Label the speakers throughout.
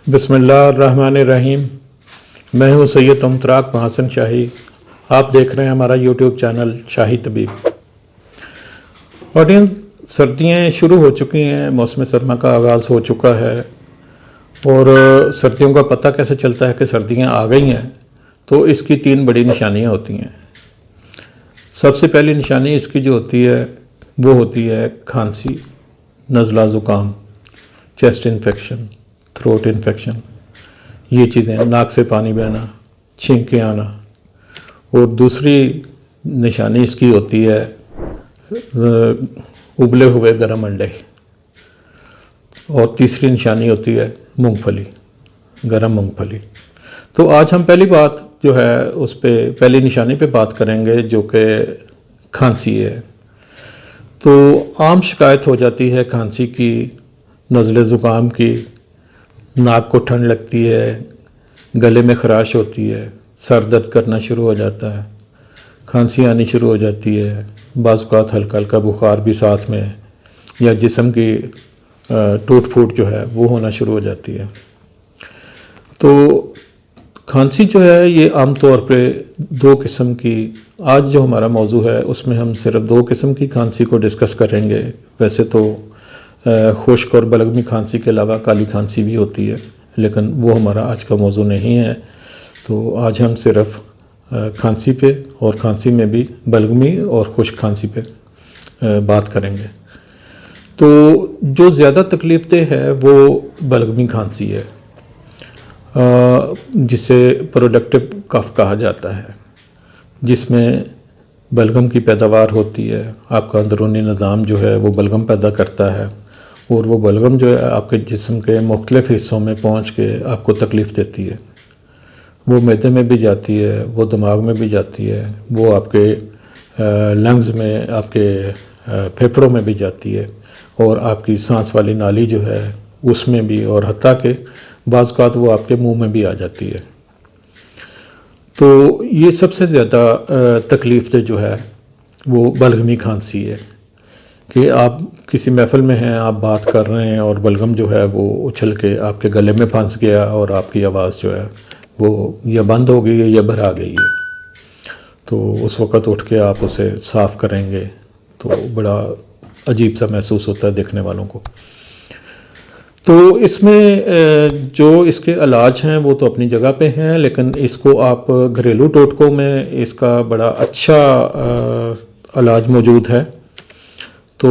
Speaker 1: बिस्मिल्लाहिर्रहमानिर्रहीम। मैं हूं सैयद मुमताज महसन शाही। आप देख रहे हैं हमारा यूट्यूब चैनल शाही तबीब। ऑडियंस, सर्दियां शुरू हो चुकी हैं, मौसम सरमा का आगाज़ हो चुका है और सर्दियों का पता कैसे चलता है कि सर्दियां आ गई हैं? तो इसकी 3 बड़ी निशानियां होती हैं। सबसे पहली निशानी इसकी जो होती है वो होती है खांसी, नज़ला ज़ुकाम, चेस्ट इन्फेक्शन, थ्रोट इन्फेक्शन, ये चीज़ें, नाक से पानी बहना, छींकें आना। और दूसरी निशानी इसकी होती है उबले हुए गर्म अंडे। और तीसरी निशानी होती है मूंगफली, गर्म मूंगफली। तो आज हम पहली बात जो है उस पे पहली निशानी पे बात करेंगे जो कि खांसी है। तो आम शिकायत हो जाती है खांसी की, नज़ले ज़ुकाम की, नाक को ठंड लगती है, गले में खराश होती है, सर दर्द करना शुरू हो जाता है, खांसी आनी शुरू हो जाती है, बाज़ औक़ात हल्का हल्का बुखार भी साथ में, या जिस्म की टूट फूट जो है वो होना शुरू हो जाती है। तो खांसी जो है ये आम तौर पे 2 किस्म की, आज जो हमारा मौजू है उसमें हम सिर्फ 2 किस्म की खांसी को डिस्कस करेंगे। वैसे तो खुश्क और बलगमी खांसी के अलावा काली खांसी भी होती है, लेकिन वो हमारा आज का मौजू नहीं है। तो आज हम सिर्फ खांसी पे, और खांसी में भी बलगमी और खुश्क खांसी पे बात करेंगे। तो जो ज़्यादा तकलीफ़देह है वो बलगमी खांसी है, जिसे प्रोडक्टिव कफ कहा जाता है, जिसमें बलगम की पैदावार होती है। आपका अंदरूनी निज़ाम जो है वो बलगम पैदा करता है और वो बलगम जो है आपके जिस्म के मुख्तलिफ़ हिस्सों में पहुंच के आपको तकलीफ़ देती है। वो मैदे में भी जाती है, वो दिमाग में भी जाती है, वो आपके लंग्स में, आपके फेफड़ों में भी जाती है, और आपकी सांस वाली नाली जो है उसमें भी, और हत्ता के बाज़ औक़ात वो आपके मुंह में भी आ जाती है। तो ये सबसे ज़्यादा तकलीफ़देह जो है वो बलगमी खांसी है कि आप किसी महफ़िल में हैं, आप बात कर रहे हैं और बलगम जो है वो उछल के आपके गले में फंस गया और आपकी आवाज़ जो है वो या बंद हो गई है या भरा गई है। तो उस वक़्त उठ के आप उसे साफ़ करेंगे तो बड़ा अजीब सा महसूस होता है देखने वालों को। तो इसमें जो इसके इलाज हैं वो तो अपनी जगह पे हैं, लेकिन इसको आप घरेलू टोटकों में इसका बड़ा अच्छा इलाज मौजूद है। तो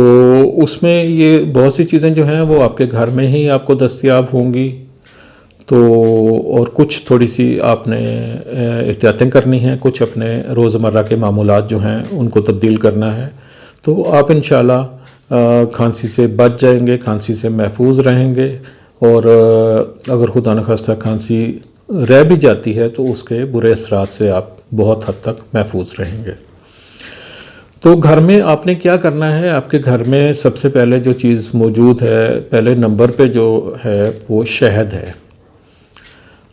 Speaker 1: उसमें ये बहुत सी चीज़ें जो हैं वो आपके घर में ही आपको दस्तयाब होंगी। तो और कुछ थोड़ी सी आपने एहतियातें करनी हैं, कुछ अपने रोज़मर्रा के मामूलात जो हैं उनको तब्दील करना है। तो आप इंशाल्लाह खांसी से बच जाएंगे, खांसी से महफूज रहेंगे, और अगर खुदा न खास्ता खांसी रह भी जाती है तो उसके बुरे असरात से आप बहुत हद तक महफूज रहेंगे। तो घर में आपने क्या करना है? आपके घर में सबसे पहले जो चीज़ मौजूद है, पहले नंबर पे जो है वो शहद है।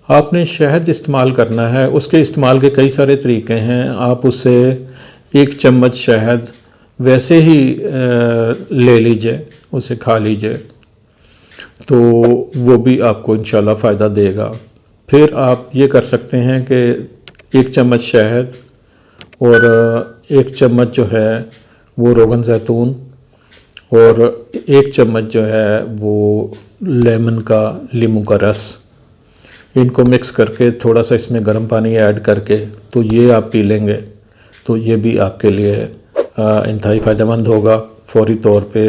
Speaker 1: आपने शहद इस्तेमाल करना है। उसके इस्तेमाल के कई सारे तरीके हैं। आप उससे 1 चम्मच शहद वैसे ही ले लीजिए, उसे खा लीजिए, तो वो भी आपको इंशाल्लाह फ़ायदा देगा। फिर आप ये कर सकते हैं कि 1 चम्मच शहद और 1 चम्मच जो है वो रोगन ज़ैतून, और 1 चम्मच जो है वो लेमन का, नींबू का रस, इनको मिक्स करके थोड़ा सा इसमें गर्म पानी ऐड करके तो ये आप पी लेंगे तो ये भी आपके लिए इंतहाई फ़ायदेमंद होगा। फौरी तौर पे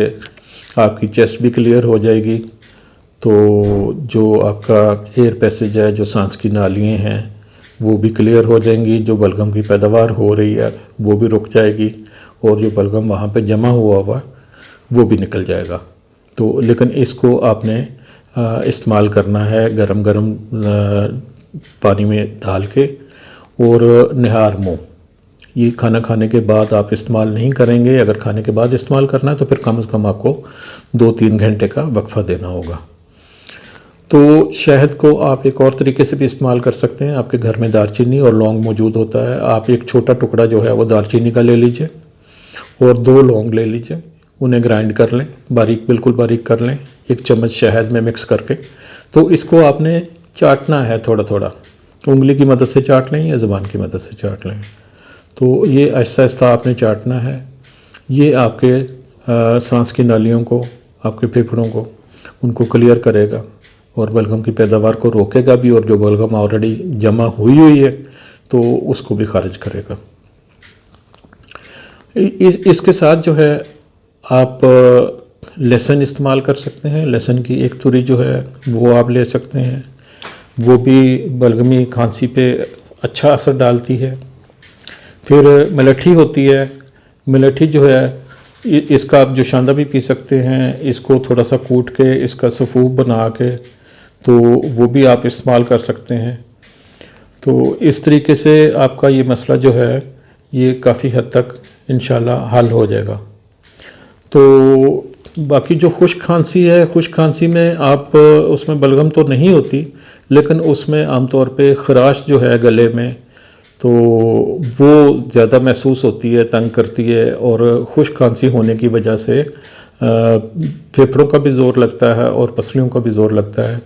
Speaker 1: आपकी चेस्ट भी क्लियर हो जाएगी। तो जो आपका एयर पैसेज है, जो सांस की नालियाँ हैं, वो भी क्लियर हो जाएंगी। जो बलगम की पैदावार हो रही है वो भी रुक जाएगी, और जो बलगम वहाँ पे जमा हुआ वो भी निकल जाएगा। तो लेकिन इसको आपने इस्तेमाल करना है गरम गरम पानी में डाल के, और निहार मुँह। ये खाना खाने के बाद आप इस्तेमाल नहीं करेंगे। अगर खाने के बाद इस्तेमाल करना है तो फिर कम से कम आपको 2-3 घंटे का वक्फा देना होगा। तो शहद को आप एक और तरीके से भी इस्तेमाल कर सकते हैं। आपके घर में दालचीनी और लौंग मौजूद होता है। आप एक छोटा टुकड़ा जो है वो दालचीनी का ले लीजिए और 2 लौंग ले लीजिए, उन्हें ग्राइंड कर लें, बारीक, बिल्कुल बारीक कर लें, 1 चम्मच शहद में मिक्स करके तो इसको आपने चाटना है थोड़ा थोड़ा, उंगली की मदद से चाट लें या ज़ुबान की मदद से चाट लें। तो ये आहिस्ता आहिस्ता आपने चाटना है। ये आपके सांस की नालियों को, आपके फेफड़ों को, उनको क्लियर करेगा और बलगम की पैदावार को रोकेगा भी, और जो बलगम ऑलरेडी जमा हुई हुई है तो उसको भी खारिज करेगा। इसके साथ जो है आप लहसुन इस्तेमाल कर सकते हैं। लहसुन की एक तुरी जो है वो आप ले सकते हैं, वो भी बलगमी खांसी पे अच्छा असर डालती है। फिर मलठी होती है, मलठी जो है इसका आप जोशांदा भी पी सकते हैं। इसको थोड़ा सा कूट के इसका सफ़ूफ बना के तो वो भी आप इस्तेमाल कर सकते हैं। तो इस तरीके से आपका ये मसला जो है ये काफ़ी हद तक इंशाल्लाह हल हो जाएगा। तो बाकी जो खुश्क खांसी है, खुश्क खांसी में आप उसमें बलगम तो नहीं होती, लेकिन उसमें आमतौर पे खराश जो है गले में तो वो ज़्यादा महसूस होती है, तंग करती है, और खुश्क खांसी होने की वजह से फेफड़ों का भी ज़ोर लगता है और पसलियों का भी ज़ोर लगता है।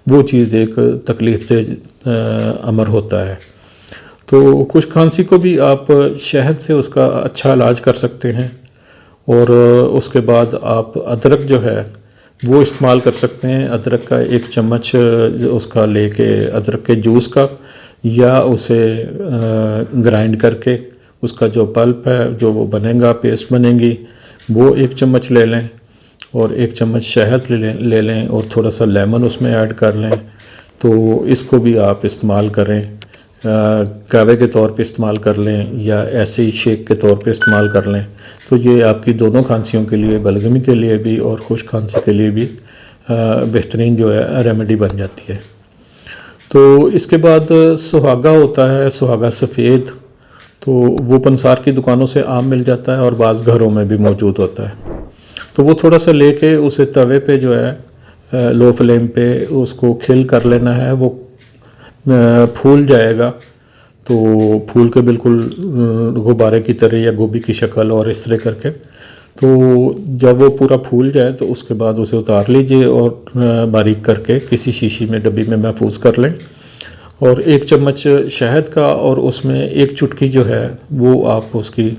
Speaker 1: वो चीज़ एक तकलीफ देह अमर होता है। तो खुश्क खांसी को भी आप शहद से उसका अच्छा इलाज कर सकते हैं, और उसके बाद आप अदरक जो है वो इस्तेमाल कर सकते हैं। अदरक का 1 चम्मच उसका लेके, अदरक के जूस का, या उसे ग्राइंड करके उसका जो पल्प है, जो वो बनेगा, पेस्ट बनेगी, वो 1 चम्मच ले लें, और 1 चम्मच शहद ले लें और थोड़ा सा लेमन उसमें ऐड कर लें। तो इसको भी आप इस्तेमाल करें, कहवे के तौर पे इस्तेमाल कर लें या ऐसे ही शेक के तौर पे इस्तेमाल कर लें। तो ये आपकी दोनों खांसियों के लिए, बलगमी के लिए भी और खुश्क खांसी के लिए भी बेहतरीन जो है रेमेडी बन जाती है। तो इसके बाद सुहागा होता है, सुहागा सफ़ेद, तो वो पंसार की दुकानों से आम मिल जाता है और बाज़ घरों में भी मौजूद होता है। तो वो थोड़ा सा लेके उसे तवे पे जो है लो फ्लेम पे उसको खिल कर लेना है। वो फूल जाएगा तो फूल के बिल्कुल गुब्बारे की तरह या गोभी की शक्ल और इस तरह करके, तो जब वो पूरा फूल जाए तो उसके बाद उसे उतार लीजिए और बारीक करके किसी शीशी में, डब्बी में महफूज कर लें। और 1 चम्मच शहद का और उसमें 1 चुटकी जो है वो आप उसकी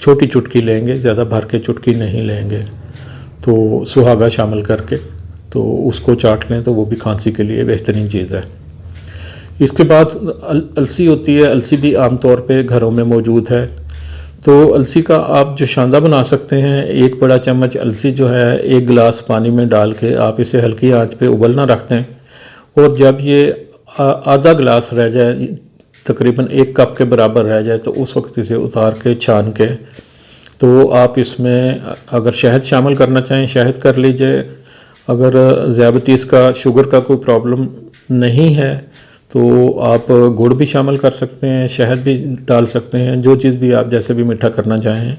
Speaker 1: छोटी चुटकी लेंगे, ज़्यादा भर के चुटकी नहीं लेंगे, तो सुहागा शामिल करके तो उसको चाट लें तो वो भी खांसी के लिए बेहतरीन चीज़ है। इसके बाद अलसी होती है, अलसी भी आमतौर पे घरों में मौजूद है। तो अलसी का आप जोशांदा बना सकते हैं। 1 बड़ा चम्मच अलसी जो है 1 गिलास पानी में डाल के आप इसे हल्की आंच पे उबलना रख दें, और जब ये आधा गिलास रह जाए, तकरीबन 1 कप के बराबर रह जाए, तो उस वक्त इसे उतार के छान के तो आप इसमें अगर शहद शामिल करना चाहें शहद कर लीजिए। अगर ज़ियाबतीस का, शुगर का कोई प्रॉब्लम नहीं है तो आप गुड़ भी शामिल कर सकते हैं, शहद भी डाल सकते हैं। जो चीज़ भी आप जैसे भी मीठा करना चाहें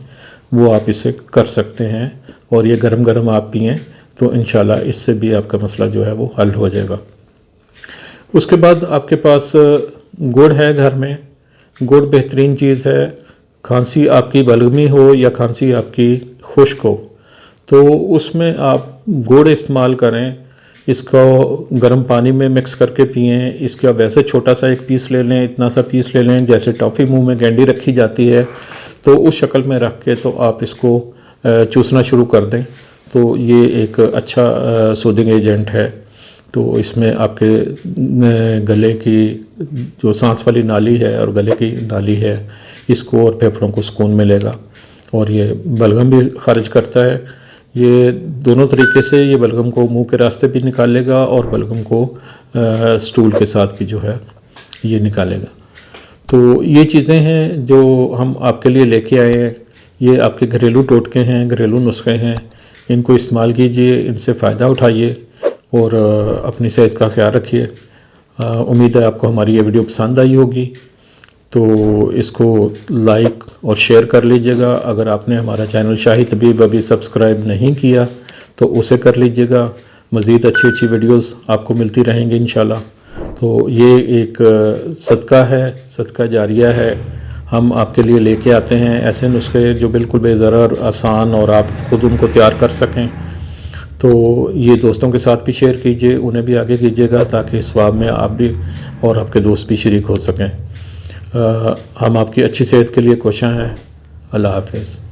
Speaker 1: वो आप इसे कर सकते हैं, और ये गरम गरम आप पिएँ तो इंशाल्लाह इससे भी आपका मसला जो है वो हल हो जाएगा। उसके बाद आपके पास गुड़ है घर में। गुड़ बेहतरीन चीज़ है, खांसी आपकी बलगमी हो या खांसी आपकी खुश्क हो तो उसमें आप गुड़ इस्तेमाल करें। इसको गर्म पानी में मिक्स करके पिएं। इसका वैसे छोटा सा 1 पीस ले लें, इतना सा पीस ले लें जैसे टॉफ़ी मुंह में कैंडी रखी जाती है, तो उस शक्ल में रख के तो आप इसको चूसना शुरू कर दें। तो ये एक अच्छा सूदिंग एजेंट है। तो इसमें आपके गले की जो सांस वाली नाली है और गले की नाली है, इसको और फेफड़ों को सुकून मिलेगा, और ये बलगम भी खारिज करता है। ये दोनों तरीके से ये बलगम को मुंह के रास्ते भी निकालेगा और बलगम को स्टूल के साथ भी जो है ये निकालेगा। तो ये चीज़ें हैं जो हम आपके लिए लेके आए हैं। ये आपके घरेलू टोटके हैं, घरेलू नुस्खे हैं, इनको इस्तेमाल कीजिए, इनसे फ़ायदा उठाइए और अपनी सेहत का ख्याल रखिए। उम्मीद है आपको हमारी ये वीडियो पसंद आई होगी, तो इसको लाइक और शेयर कर लीजिएगा। अगर आपने हमारा चैनल शाही तबीब अभी सब्सक्राइब नहीं किया तो उसे कर लीजिएगा। मज़ीद अच्छी अच्छी वीडियोस आपको मिलती रहेंगी इंशाल्लाह। तो ये एक सदका है, सदका जारिया है। हम आपके लिए लेके आते हैं ऐसे नुस्खे जो बिल्कुल बेज़रर, आसान और आप ख़ुद उनको तैयार कर सकें। तो ये दोस्तों के साथ भी शेयर कीजिए, उन्हें भी आगे कीजिएगा, ताकि सवाब में आप भी और आपके दोस्त भी शरीक हो सकें। हम आपकी अच्छी सेहत के लिए कोशां हैं। अल्लाह हाफ़िज़।